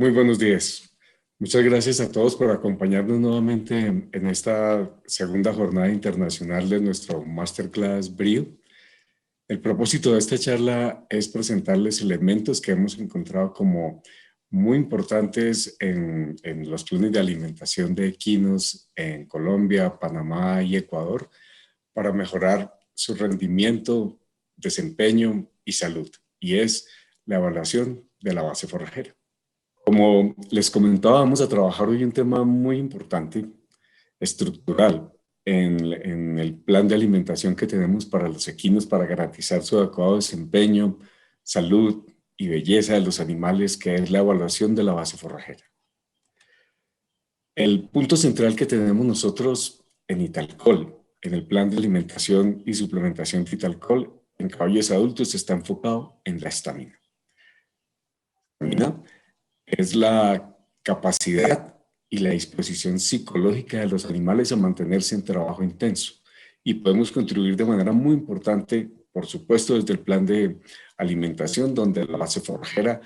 Muy buenos días. Muchas gracias a todos por acompañarnos nuevamente en esta segunda jornada internacional de nuestro Masterclass BRIO. El propósito de esta charla es presentarles elementos que hemos encontrado como muy importantes en los planes de alimentación de equinos en Colombia, Panamá y Ecuador para mejorar su rendimiento, desempeño y salud. Y es la evaluación de la base forrajera. Como les comentaba, vamos a trabajar hoy un tema muy importante, estructural, en el plan de alimentación que tenemos para los equinos para garantizar su adecuado desempeño, salud y belleza de los animales, que es la evaluación de la base forrajera. El punto central que tenemos nosotros en Italcol, en el plan de alimentación y suplementación de Italcol, en caballos adultos está enfocado en la estamina. Es la capacidad y la disposición psicológica de los animales a mantenerse en trabajo intenso. Y podemos contribuir de manera muy importante, por supuesto, desde el plan de alimentación, donde la base forrajera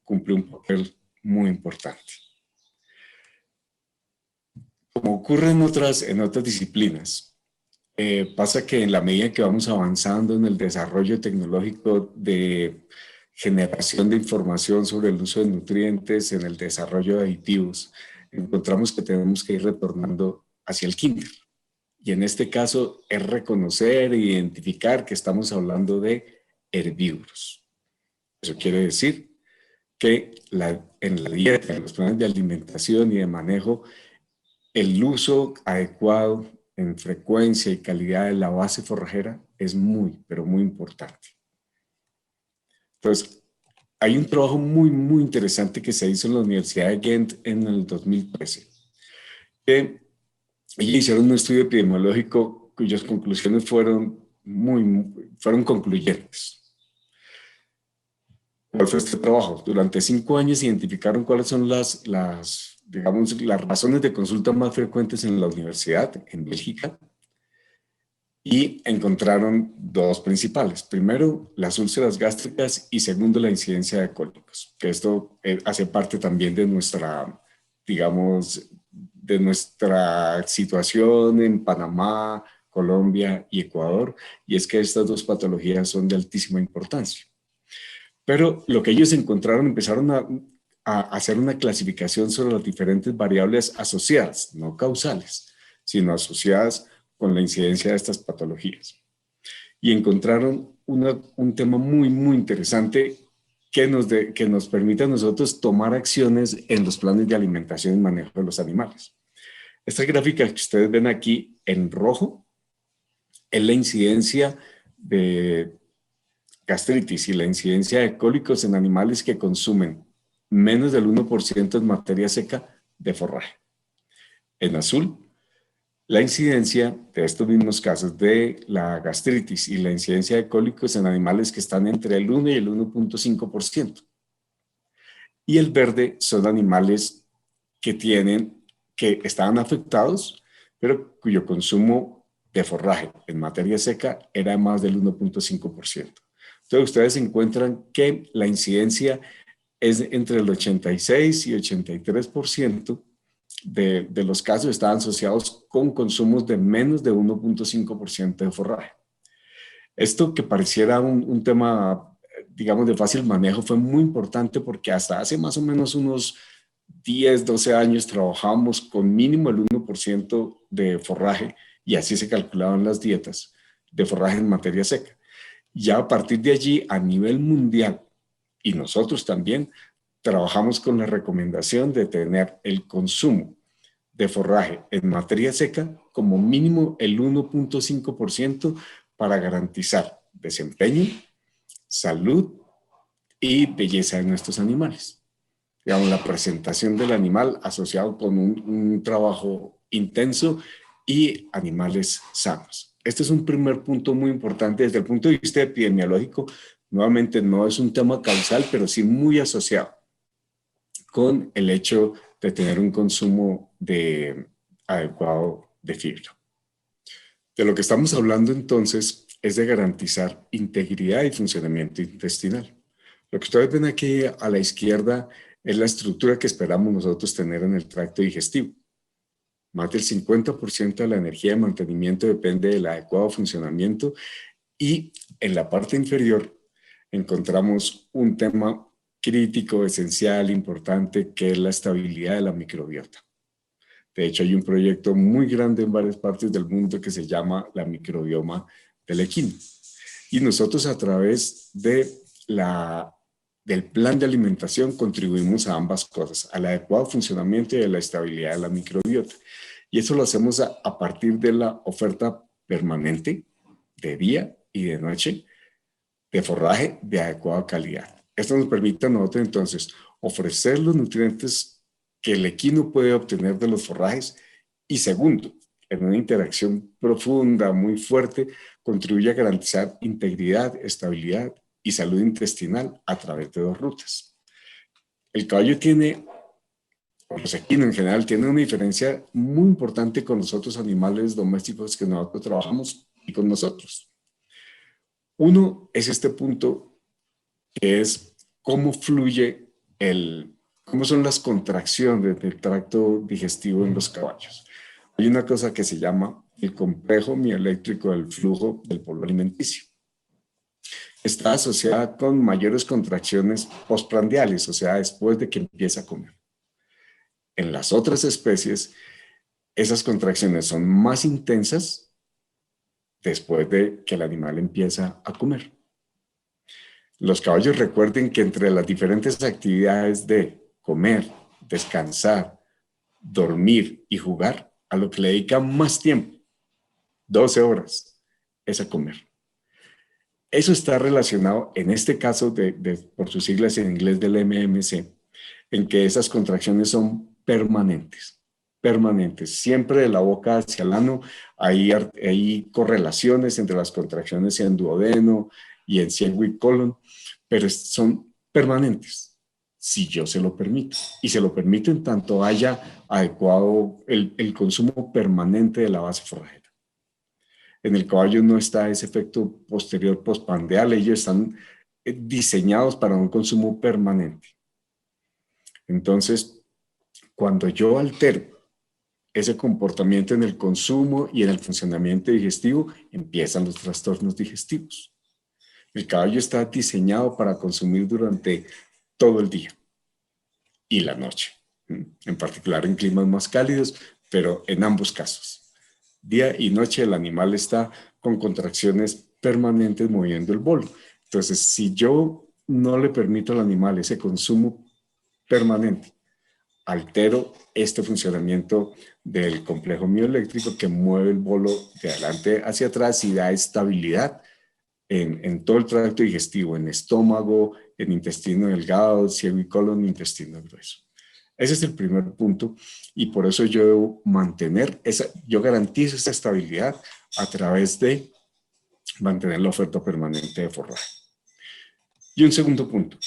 cumple un papel muy importante. Como ocurre en otras disciplinas, pasa que en la medida que vamos avanzando en el desarrollo tecnológico de generación de información sobre el uso de nutrientes, en el desarrollo de aditivos, encontramos que tenemos que ir retornando hacia el kinder. Y en este caso es reconocer e identificar que estamos hablando de herbívoros. Eso quiere decir que en la dieta, en los planes de alimentación y de manejo, el uso adecuado en frecuencia y calidad de la base forrajera es muy, pero muy importante. Entonces, hay un trabajo muy interesante que se hizo en la Universidad de Ghent en el 2013, que ellos hicieron un estudio epidemiológico cuyas conclusiones fueron concluyentes. ¿Cuál fue este trabajo? Durante 5 años identificaron cuáles son las razones de consulta más frecuentes en la universidad, en Bélgica, y encontraron 2 principales. Primero, las úlceras gástricas y segundo, la incidencia de cólicos, que esto hace parte también de nuestra, de nuestra situación en Panamá, Colombia y Ecuador, y es que estas 2 patologías son de altísima importancia. Pero lo que ellos encontraron, empezaron a hacer una clasificación sobre las diferentes variables asociadas, no causales, sino asociadas con la incidencia de estas patologías. Y encontraron un tema muy interesante que nos permite a nosotros tomar acciones en los planes de alimentación y manejo de los animales. Esta gráfica que ustedes ven aquí en rojo es la incidencia de gastritis y la incidencia de cólicos en animales que consumen menos del 1% en materia seca de forraje. En azul, la incidencia de estos mismos casos de la gastritis y la incidencia de cólicos en animales que están entre el 1 y el 1.5%. Y el verde son animales que estaban afectados, pero cuyo consumo de forraje en materia seca era más del 1.5%. Entonces ustedes encuentran que la incidencia es entre el 86 y 83% de los casos estaban asociados con consumos de menos de 1.5% de forraje. Esto que pareciera un tema, digamos, de fácil manejo fue muy importante porque hasta hace más o menos unos 10, 12 años trabajábamos con mínimo el 1% de forraje y así se calculaban las dietas de forraje en materia seca. Ya a partir de allí, a nivel mundial, y nosotros también, trabajamos con la recomendación de tener el consumo de forraje en materia seca como mínimo el 1.5% para garantizar desempeño, salud y belleza de nuestros animales. Digamos, la presentación del animal asociado con un trabajo intenso y animales sanos. Este es un primer punto muy importante desde el punto de vista epidemiológico. Nuevamente, no es un tema causal, pero sí muy asociado con el hecho de tener un consumo adecuado de fibra. De lo que estamos hablando entonces es de garantizar integridad y funcionamiento intestinal. Lo que ustedes ven aquí a la izquierda es la estructura que esperamos nosotros tener en el tracto digestivo. Más del 50% de la energía de mantenimiento depende del adecuado funcionamiento, y en la parte inferior encontramos un tema crítico, esencial, importante, que es la estabilidad de la microbiota. De hecho, hay un proyecto muy grande en varias partes del mundo que se llama la microbioma del equino. Y nosotros, a través del plan de alimentación, contribuimos a ambas cosas, al adecuado funcionamiento y a la estabilidad de la microbiota. Y eso lo hacemos a partir de la oferta permanente de día y de noche de forraje de adecuada calidad. Esto nos permite a nosotros entonces ofrecer los nutrientes que el equino puede obtener de los forrajes, y segundo, en una interacción profunda, muy fuerte, contribuye a garantizar integridad, estabilidad y salud intestinal a través de dos rutas. El caballo tiene, o los equinos en general, tienen una diferencia muy importante con los otros animales domésticos que nosotros trabajamos y con nosotros. Uno es este punto, que es cómo fluye cómo son las contracciones del tracto digestivo en los caballos. Hay una cosa que se llama el complejo mioeléctrico del flujo del bolo alimenticio. Está asociada con mayores contracciones postprandiales, o sea, después de que empieza a comer. En las otras especies, esas contracciones son más intensas después de que el animal empieza a comer. Los caballos, recuerden que entre las diferentes actividades de comer, descansar, dormir y jugar, a lo que le dedican más tiempo, 12 horas, es a comer. Eso está relacionado, en este caso, por sus siglas en inglés del MMC, en que esas contracciones son permanentes, siempre de la boca hacia el ano. Hay correlaciones entre las contracciones en duodeno y en ciego y colon, pero son permanentes, si yo se lo permito. Y se lo permito en tanto haya adecuado el consumo permanente de la base forrajera. En el caballo no está ese efecto posterior postprandial, ellos están diseñados para un consumo permanente. Entonces, cuando yo altero ese comportamiento en el consumo y en el funcionamiento digestivo, empiezan los trastornos digestivos. El caballo está diseñado para consumir durante todo el día y la noche, en particular en climas más cálidos, pero en ambos casos. Día y noche el animal está con contracciones permanentes moviendo el bolo. Entonces, si yo no le permito al animal ese consumo permanente, altero este funcionamiento del complejo mioeléctrico que mueve el bolo de adelante hacia atrás y da estabilidad en todo el tracto digestivo, en estómago, en intestino delgado, ciego y colon, intestino grueso. Ese es el primer punto, y por eso yo debo yo garantizo esa estabilidad a través de mantener la oferta permanente de forraje. Y un segundo punto.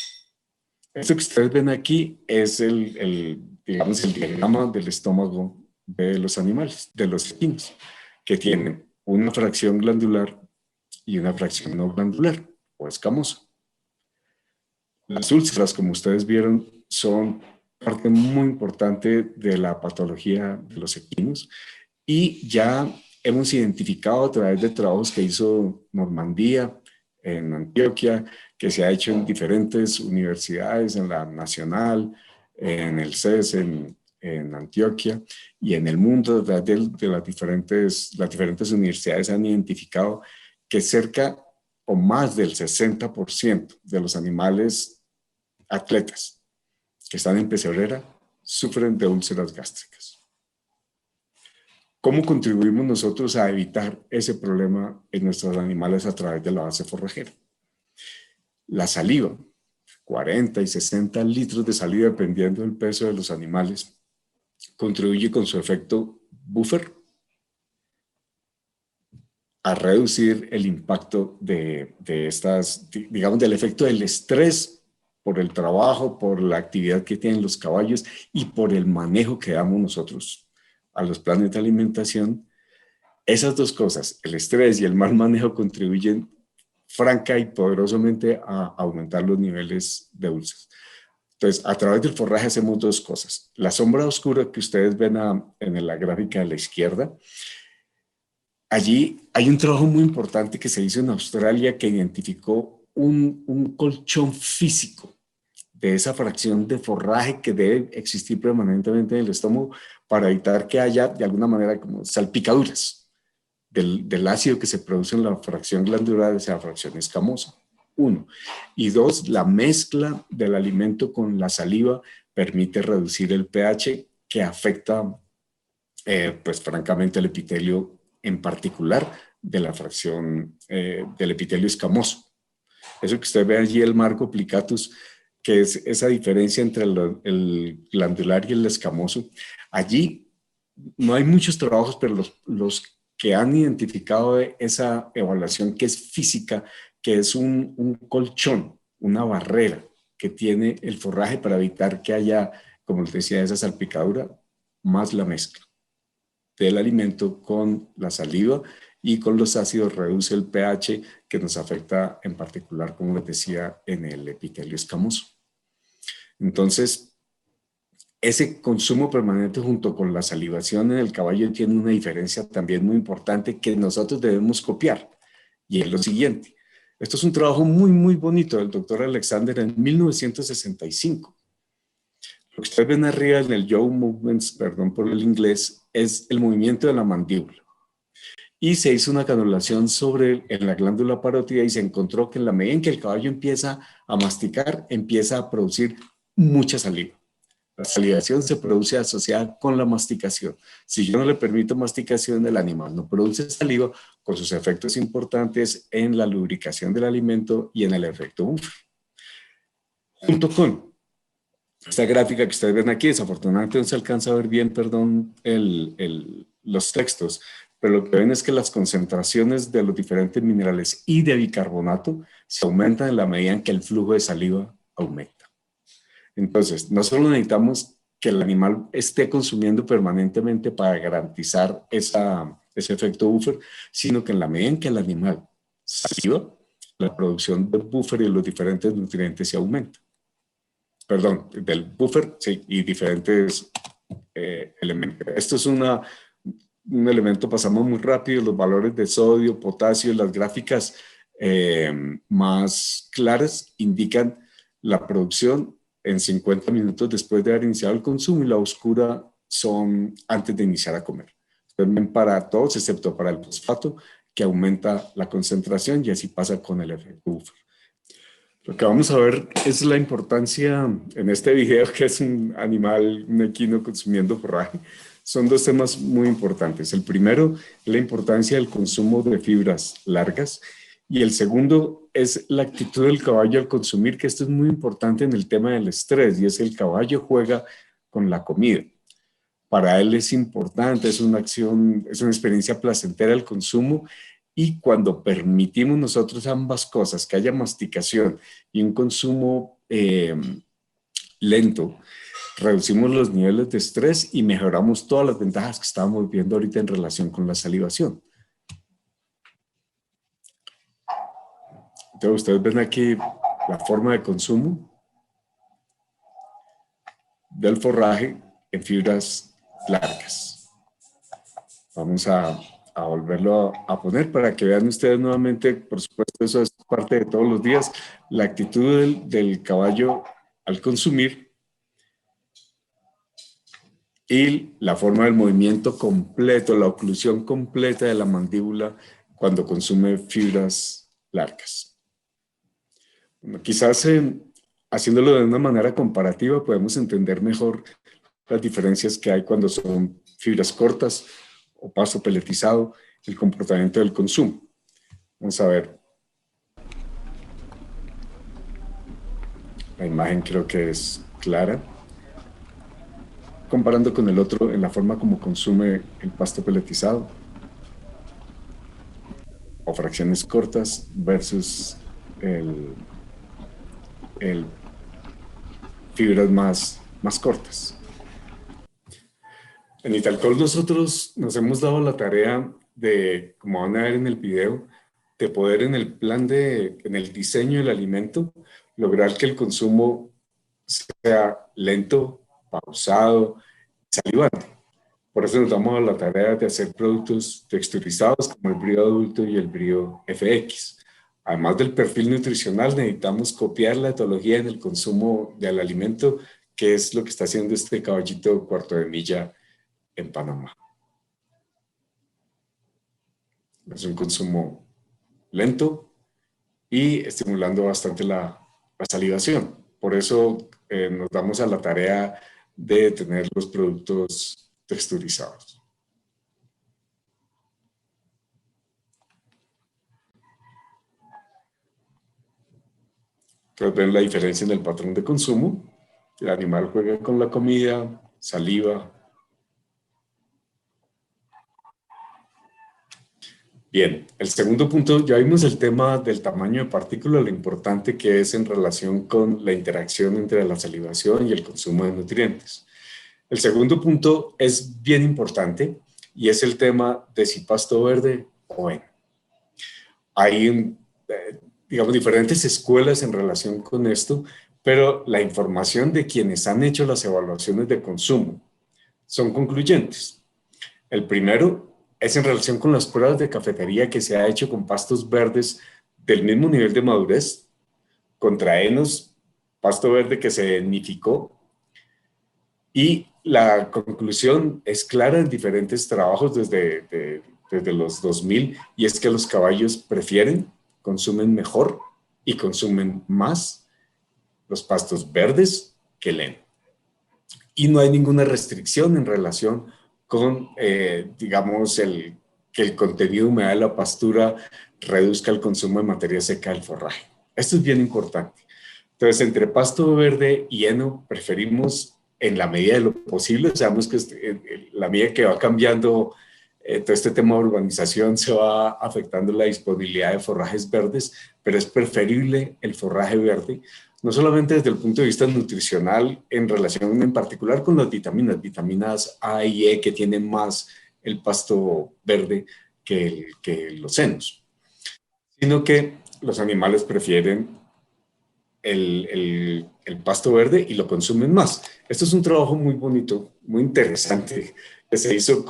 Esto que ustedes ven aquí es digamos, el diagrama del estómago de los animales, de los equinos, que tienen una fracción glandular y una fracción no glandular o escamosa. Las úlceras, como ustedes vieron, son parte muy importante de la patología de los equinos, y ya hemos identificado a través de trabajos que hizo Normandía en Antioquia, que se ha hecho en diferentes universidades, en la Nacional, en el CES, en Antioquia, y en el mundo de las diferentes universidades han identificado que cerca o más del 60% de los animales atletas que están en pesebrera sufren de úlceras gástricas. ¿Cómo contribuimos nosotros a evitar ese problema en nuestros animales a través de la base forrajera? La saliva, 40 y 60 litros de saliva dependiendo del peso de los animales, contribuye con su efecto buffer a reducir el impacto de estas, digamos, del efecto del estrés por el trabajo, por la actividad que tienen los caballos y por el manejo que damos nosotros a los planes de alimentación. Esas dos cosas, el estrés y el mal manejo, contribuyen franca y poderosamente a aumentar los niveles de úlceras. Entonces, a través del forraje hacemos dos cosas. La sombra oscura que ustedes ven en la gráfica de la izquierda, allí hay un trabajo muy importante que se hizo en Australia que identificó un colchón físico de esa fracción de forraje que debe existir permanentemente en el estómago para evitar que haya de alguna manera como salpicaduras del ácido que se produce en la fracción glandular, esa fracción escamosa. Uno. Y dos, la mezcla del alimento con la saliva permite reducir el pH que afecta, pues francamente, el epitelio en particular de la fracción del epitelio escamoso. Eso que usted ve allí, el marco plicatus, que es esa diferencia entre el glandular y el escamoso. Allí no hay muchos trabajos, pero los que han identificado esa evaluación que es física, que es un colchón, una barrera que tiene el forraje para evitar que haya, como les decía, esa salpicadura, más la mezcla del alimento con la saliva y con los ácidos reduce el pH que nos afecta en particular, como les decía, en el epitelio escamoso. Entonces, ese consumo permanente junto con la salivación en el caballo tiene una diferencia también muy importante que nosotros debemos copiar. Y es lo siguiente. Esto es un trabajo muy, muy bonito del doctor Alexander en 1965. Lo que ustedes ven arriba en el jaw movements, perdón por el inglés, es el movimiento de la mandíbula. Y se hizo una canulación en la glándula parótida y se encontró que en la medida en que el caballo empieza a masticar, empieza a producir mucha saliva. La salivación se produce asociada con la masticación. Si yo no le permito masticación, el animal no produce saliva, con sus efectos importantes en la lubricación del alimento y en el efecto buffer. Junto con esta gráfica que ustedes ven aquí, desafortunadamente no se alcanza a ver bien, perdón, los textos, pero lo que ven es que las concentraciones de los diferentes minerales y de bicarbonato se aumentan en la medida en que el flujo de saliva aumenta. Entonces, no solo necesitamos que el animal esté consumiendo permanentemente para garantizar ese efecto buffer, sino que en la medida en que el animal saliva, la producción del buffer y los diferentes nutrientes se aumenta. Perdón, del buffer, sí, y diferentes elementos. Esto es un elemento, pasamos muy rápido, los valores de sodio, potasio, las gráficas más claras indican la producción en 50 minutos después de haber iniciado el consumo y la oscura son antes de iniciar a comer. Ven para todos, excepto para el fosfato, que aumenta la concentración y así pasa con el efecto buffer. Lo que vamos a ver es la importancia en este video, que es un animal, un equino consumiendo forraje. Son dos temas muy importantes. El primero es la importancia del consumo de fibras largas y el segundo es la actitud del caballo al consumir, que esto es muy importante en el tema del estrés y es el caballo juega con la comida. Para él es importante, es una acción, es una experiencia placentera el consumo. Y cuando permitimos nosotros ambas cosas, que haya masticación y un consumo lento, reducimos los niveles de estrés y mejoramos todas las ventajas que estábamos viendo ahorita en relación con la salivación. Entonces, ustedes ven aquí la forma de consumo del forraje en fibras largas. Vamos a volverlo a poner para que vean ustedes nuevamente, por supuesto, eso es parte de todos los días, la actitud del caballo al consumir y la forma del movimiento completo, la oclusión completa de la mandíbula cuando consume fibras largas. Bueno, quizás haciéndolo de una manera comparativa podemos entender mejor las diferencias que hay cuando son fibras cortas o pasto peletizado, el comportamiento del consumo. Vamos a ver. La imagen creo que es clara. Comparando con el otro en la forma como consume el pasto peletizado o fracciones cortas versus el fibras más cortas. En Italcol nosotros nos hemos dado la tarea de, como van a ver en el video, de poder en el diseño del alimento, lograr que el consumo sea lento, pausado, salivante. Por eso nos damos a la tarea de hacer productos texturizados como el brío adulto y el brío FX. Además del perfil nutricional, necesitamos copiar la etología en el consumo del alimento, que es lo que está haciendo este caballito cuarto de milla en Panamá. Es un consumo lento y estimulando bastante la salivación. Por eso nos damos a la tarea de tener los productos texturizados. Entonces ven la diferencia en el patrón de consumo. El animal juega con la comida, saliva. Bien, el segundo punto, ya vimos el tema del tamaño de partícula, lo importante que es en relación con la interacción entre la salivación y el consumo de nutrientes. El segundo punto es bien importante y es el tema de si pasto verde o heno. Hay, digamos, diferentes escuelas en relación con esto, pero la información de quienes han hecho las evaluaciones de consumo son concluyentes. El primero es en relación con las pruebas de cafetería que se ha hecho con pastos verdes del mismo nivel de madurez, contra henos, pasto verde que se nidificó, y la conclusión es clara en diferentes trabajos desde los 2000, y es que los caballos prefieren, consumen mejor y consumen más los pastos verdes que el heno. Y no hay ninguna restricción en relación con, digamos, que el contenido de humedad de la pastura reduzca el consumo de materia seca del forraje. Esto es bien importante. Entonces, entre pasto verde y heno, preferimos, en la medida de lo posible, sabemos que la medida que va cambiando todo este tema de urbanización se va afectando la disponibilidad de forrajes verdes, pero es preferible el forraje verde, no solamente desde el punto de vista nutricional, en relación en particular con las vitaminas A y E que tienen más el pasto verde que los henos, sino que los animales prefieren el pasto verde y lo consumen más. Esto es un trabajo muy bonito, muy interesante, que se hizo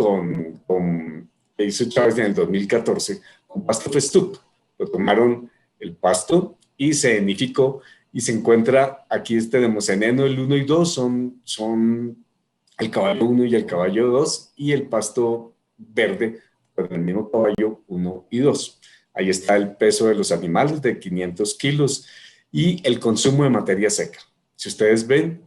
que hizo Chávez en el 2014 con pasto festuc. Lo tomaron el pasto y se enificó y se encuentra, aquí tenemos en heno el 1 y 2, son el caballo 1 y el caballo 2, y el pasto verde con el mismo caballo 1 y 2. Ahí está el peso de los animales de 500 kilos y el consumo de materia seca. Si ustedes ven,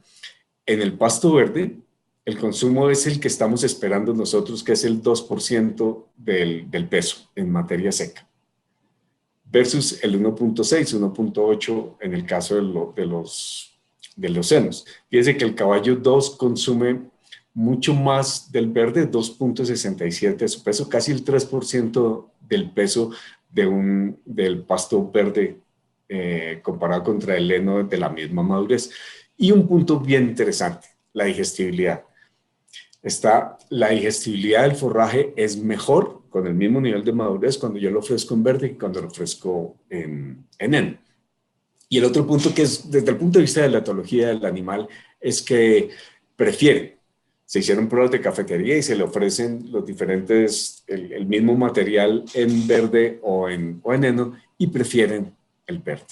en el pasto verde, el consumo es el que estamos esperando nosotros, que es el 2% del peso en materia seca, versus el 1.6, 1.8 en el caso de los senos. Fíjense que el caballo 2 consume mucho más del verde, 2.67 de su peso, casi el 3% del peso del pasto verde comparado contra el heno de la misma madurez. Y un punto bien interesante, la digestibilidad. La digestibilidad del forraje es mejor con el mismo nivel de madurez cuando yo lo ofrezco en verde que cuando lo ofrezco en heno. Y el otro punto que es, desde el punto de vista de la etología del animal, es que prefieren. Se hicieron pruebas de cafetería y se le ofrecen los diferentes, el mismo material en verde o en heno, y prefieren el verde.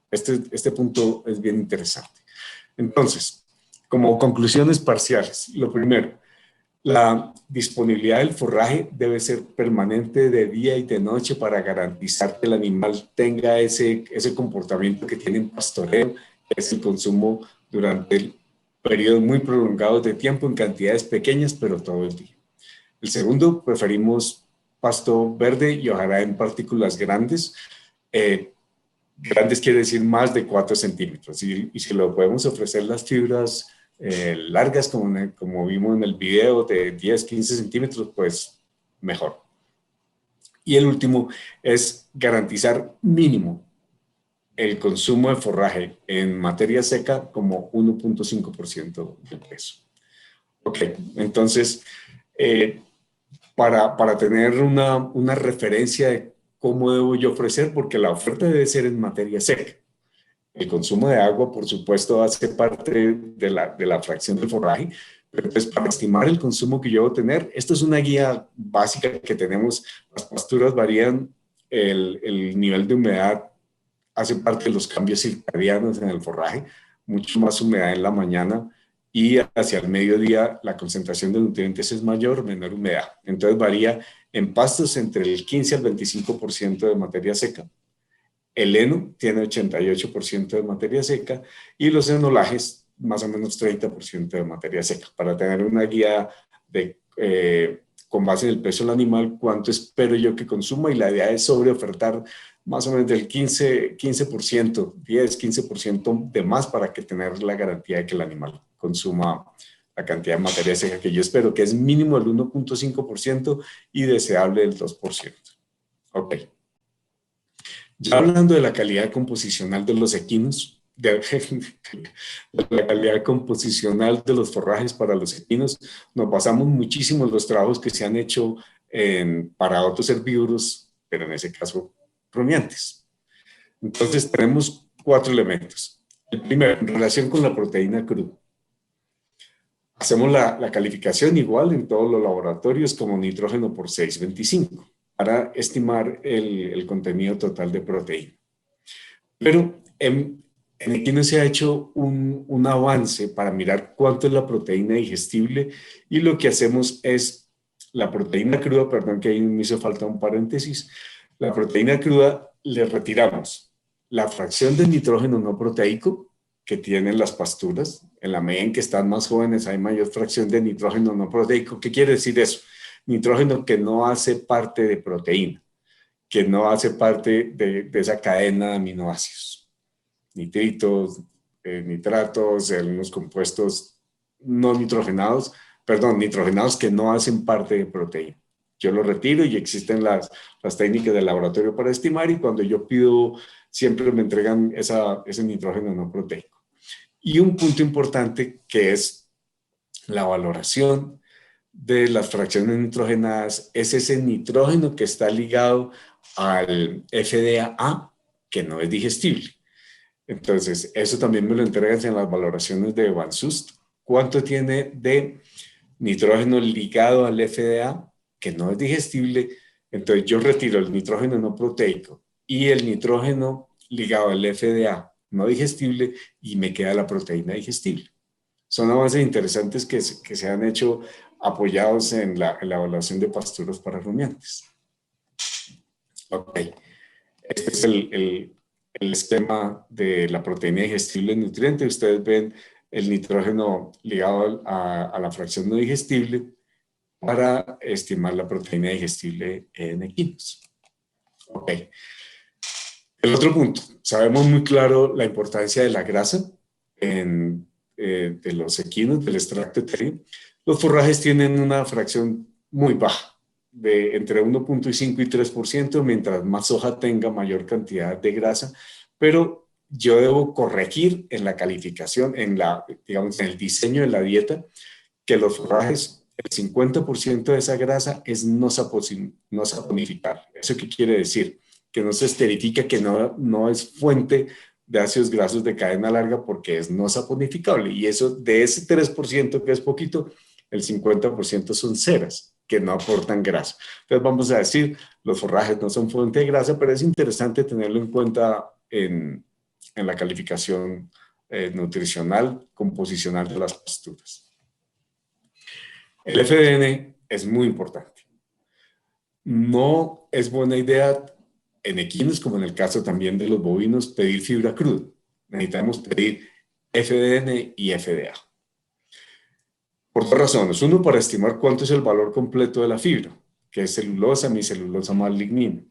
Este punto es bien interesante. Entonces, como conclusiones parciales, lo primero, la disponibilidad del forraje debe ser permanente de día y de noche para garantizar que el animal tenga ese comportamiento que tiene en pastoreo, que es el consumo durante periodos muy prolongados de tiempo en cantidades pequeñas, pero todo el día. El segundo, preferimos pasto verde y ojalá en partículas grandes. Grandes quiere decir más de 4 centímetros. Y si lo podemos ofrecer las fibras largas, como vimos en el video, de 10, 15 centímetros, pues mejor. Y el último es garantizar mínimo el consumo de forraje en materia seca como 1.5% del peso. Ok, entonces, para tener una referencia de cómo debo yo ofrecer, porque la oferta debe ser en materia seca. El consumo de agua, por supuesto, hace parte de la fracción del forraje, pero pues para estimar el consumo que yo debo tener, esto es una guía básica que tenemos. Las pasturas varían, el nivel de humedad hace parte de los cambios circadianos en el forraje, mucho más humedad en la mañana y hacia el mediodía la concentración de nutrientes es mayor, menor humedad. Entonces varía en pastos entre el 15 al 25% de materia seca. El heno tiene 88% de materia seca y los enolajes más o menos 30% de materia seca. Para tener una guía con base en el peso del animal, cuánto espero yo que consuma, y la idea es sobreofertar más o menos del 15%, 10-15% de más para que tener la garantía de que el animal consuma la cantidad de materia seca que yo espero, que es mínimo el 1.5% y deseable el 2%. Ok. Ya hablando de la calidad composicional de los equinos, de la calidad composicional de los forrajes para los equinos, nos basamos muchísimo en los trabajos que se han hecho para otros herbívoros, pero en ese caso rumiantes. Entonces tenemos 4 elementos. El primero, en relación con la proteína cruda. Hacemos la calificación igual en todos los laboratorios como nitrógeno por 625 para estimar el contenido total de proteína. Pero en equinos se ha hecho un avance para mirar cuánto es la proteína digestible, y lo que hacemos es la proteína cruda, perdón que ahí me hizo falta un paréntesis, la proteína cruda le retiramos la fracción de nitrógeno no proteico que tienen las pasturas. En la medida en que están más jóvenes hay mayor fracción de nitrógeno no proteico. ¿Qué quiere decir eso? Nitrógeno que no hace parte de proteína, que no hace parte de esa cadena de aminoácidos. Nitritos, nitratos, algunos compuestos no nitrogenados, perdón, nitrogenados que no hacen parte de proteína. Yo lo retiro y existen las técnicas del laboratorio para estimar, y cuando yo pido, siempre me entregan ese nitrógeno no proteico. Y un punto importante que es la valoración de las fracciones nitrogenadas es ese nitrógeno que está ligado al FDA, que no es digestible. Entonces, eso también me lo entregan en las valoraciones de Van Sust. ¿Cuánto tiene de nitrógeno ligado al FDA, que no es digestible? Entonces, yo retiro el nitrógeno no proteico y el nitrógeno ligado al FDA no digestible y me queda la proteína digestible. Son avances interesantes que se han hecho apoyados en la evaluación de pasturas para rumiantes. Ok, este es el esquema de la proteína digestible en nutriente. Ustedes ven el nitrógeno ligado a la fracción no digestible para estimar la proteína digestible en equinos. Ok. El otro punto, sabemos muy claro la importancia de la grasa de los equinos, del extracto etéreo. Los forrajes tienen una fracción muy baja, de entre 1.5 y 3%, mientras más hoja tenga, mayor cantidad de grasa, pero yo debo corregir en la calificación, digamos, en el diseño de la dieta, que los forrajes, el 50% de esa grasa es no saponificable. ¿Eso qué quiere decir? Que no se esterifica, que no es fuente de ácidos grasos de cadena larga porque es no saponificable. Y eso, de ese 3% que es poquito, el 50% son ceras que no aportan grasa. Entonces vamos a decir, los forrajes no son fuente de grasa, pero es interesante tenerlo en cuenta en la calificación nutricional, composicional de las pasturas. El FDN es muy importante. No es buena idea en equinos, como en el caso también de los bovinos, pedir fibra cruda. Necesitamos pedir FDN y FDA. Por dos razones. Uno, para estimar cuánto es el valor completo de la fibra, que es celulosa, hemicelulosa más lignina.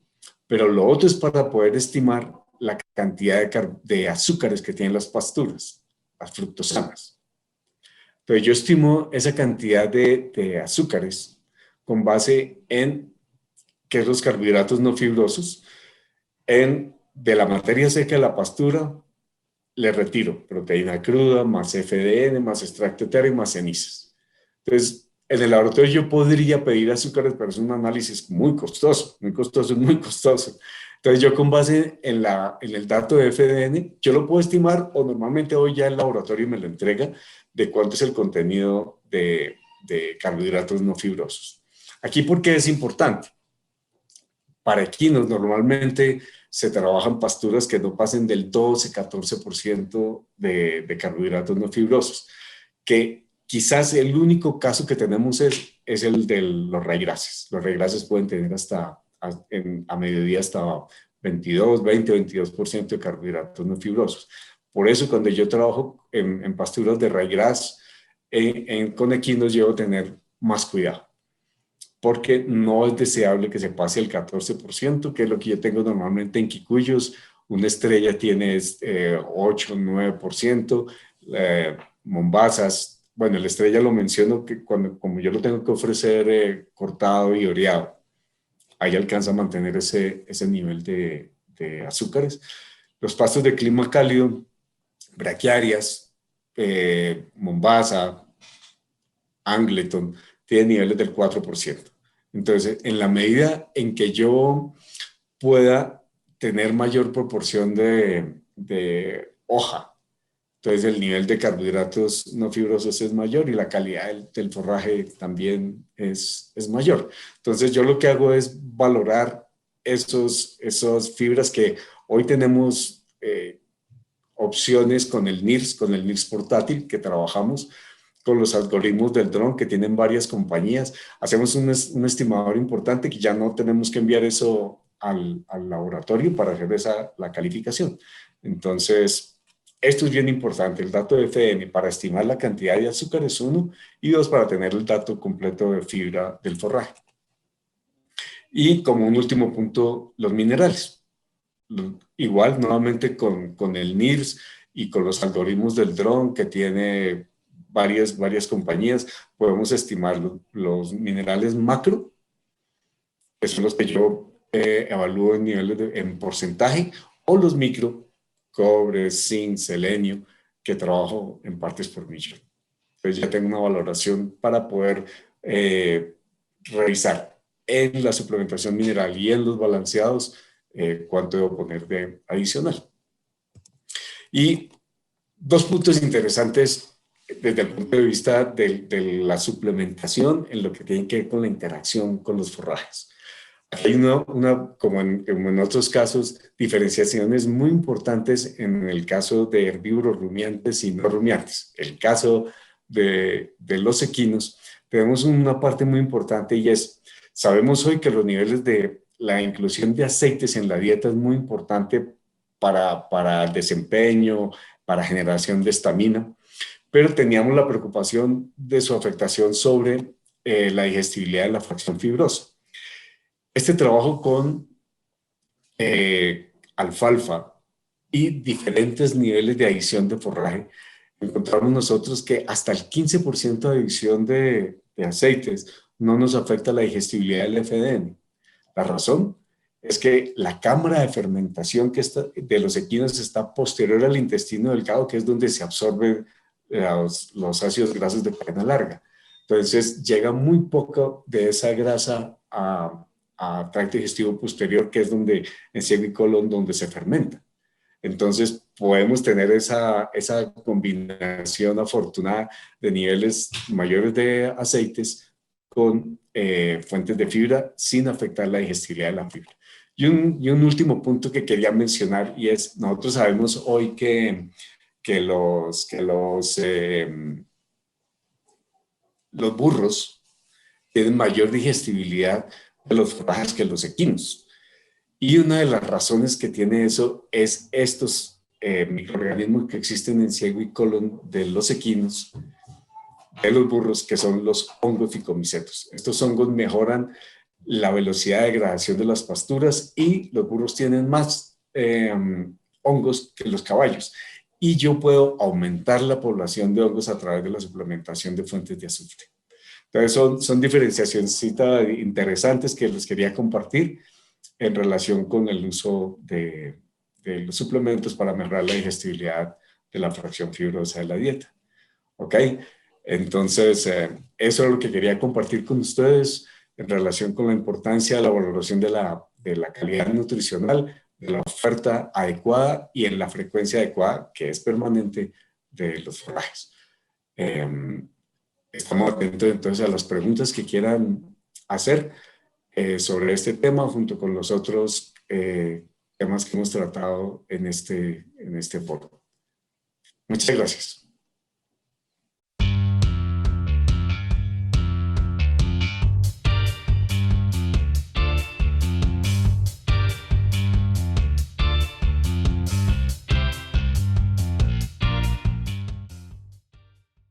Pero lo otro es para poder estimar la cantidad de azúcares que tienen las pasturas, las fructosanas. Entonces yo estimo esa cantidad de azúcares con base en qué es los carbohidratos no fibrosos. De la materia seca de la pastura, le retiro proteína cruda, más FDN, más extracto etéreo, más cenizas. Entonces, en el laboratorio yo podría pedir azúcares, pero es un análisis muy costoso, muy costoso, muy costoso. Entonces yo con base en el dato de FDN, yo lo puedo estimar o normalmente hoy ya el laboratorio me lo entrega de cuánto es el contenido de carbohidratos no fibrosos. Aquí, ¿por qué es importante? Para equinos normalmente se trabajan pasturas que no pasen del 12-14% de carbohidratos no fibrosos, que quizás el único caso que tenemos es el de los raigrases. Los raigrases pueden tener a mediodía hasta 22% de carbohidratos no fibrosos. Por eso cuando yo trabajo en pasturas de raigras, con equinos debo tener más cuidado, porque no es deseable que se pase el 14%, que es lo que yo tengo normalmente en quicuyos. Una estrella tiene 8, 9%, mombasas, bueno, la estrella lo menciono que como yo lo tengo que ofrecer cortado y oreado, ahí alcanza a mantener ese nivel de azúcares. Los pastos de clima cálido, braquiarias, mombasa, Angleton, tienen niveles del 4%. Entonces, en la medida en que yo pueda tener mayor proporción de hoja, entonces el nivel de carbohidratos no fibrosos es mayor y la calidad del forraje también es mayor. Entonces yo lo que hago es valorar esos fibras que hoy tenemos opciones con el NIRS portátil que trabajamos, con los algoritmos del dron que tienen varias compañías. Hacemos un estimador importante que ya no tenemos que enviar eso al laboratorio para hacer la calificación. Entonces, esto es bien importante, el dato de FDN para estimar la cantidad de azúcar es 1 y 2 para tener el dato completo de fibra del forraje. Y como un último punto, los minerales. Igual, nuevamente con el NIRS y con los algoritmos del dron que tiene varias compañías, podemos estimar los minerales macro, que son los que yo evalúo en niveles en porcentaje, o los micro, cobre, zinc, selenio, que trabajo en partes por millón. Entonces ya tengo una valoración para poder revisar en la suplementación mineral y en los balanceados cuánto debo poner de adicional. Y dos puntos interesantes desde el punto de vista de la suplementación en lo que tiene que ver con la interacción con los forrajes. Hay como en otros casos, diferenciaciones muy importantes en el caso de herbívoros rumiantes y no rumiantes. El caso de los equinos, tenemos una parte muy importante y es, sabemos hoy que los niveles de la inclusión de aceites en la dieta es muy importante para el desempeño, para generación de estamina, pero teníamos la preocupación de su afectación sobre la digestibilidad de la fracción fibrosa. Este trabajo con alfalfa y diferentes niveles de adición de forraje, encontramos nosotros que hasta el 15% de adición de aceites no nos afecta la digestibilidad del FDN. La razón es que la cámara de fermentación de los equinos está posterior al intestino delgado, que es donde se absorben los ácidos grasos de cadena larga. Entonces llega muy poco de esa grasa a tracto digestivo posterior, que es donde en ciego y colon donde se fermenta. Entonces podemos tener esa combinación afortunada de niveles mayores de aceites con fuentes de fibra sin afectar la digestibilidad de la fibra. Y un último punto que quería mencionar y es, nosotros sabemos hoy que los burros tienen mayor digestibilidad de los forrajes que los equinos. Y una de las razones que tiene eso es estos microorganismos que existen en ciego y colon de los equinos, de los burros, que son los hongos ficomicetos. Estos hongos mejoran la velocidad de degradación de las pasturas y los burros tienen más hongos que los caballos. Y yo puedo aumentar la población de hongos a través de la suplementación de fuentes de azufre. Entonces son diferenciaciones interesantes que les quería compartir en relación con el uso de los suplementos para mejorar la digestibilidad de la fracción fibrosa de la dieta. ¿Ok? Entonces, eso es lo que quería compartir con ustedes en relación con la importancia de la valoración de la calidad nutricional, de la oferta adecuada y en la frecuencia adecuada, que es permanente, de los forrajes. Estamos atentos entonces a las preguntas que quieran hacer sobre este tema junto con los otros temas que hemos tratado en este foro. Muchas gracias.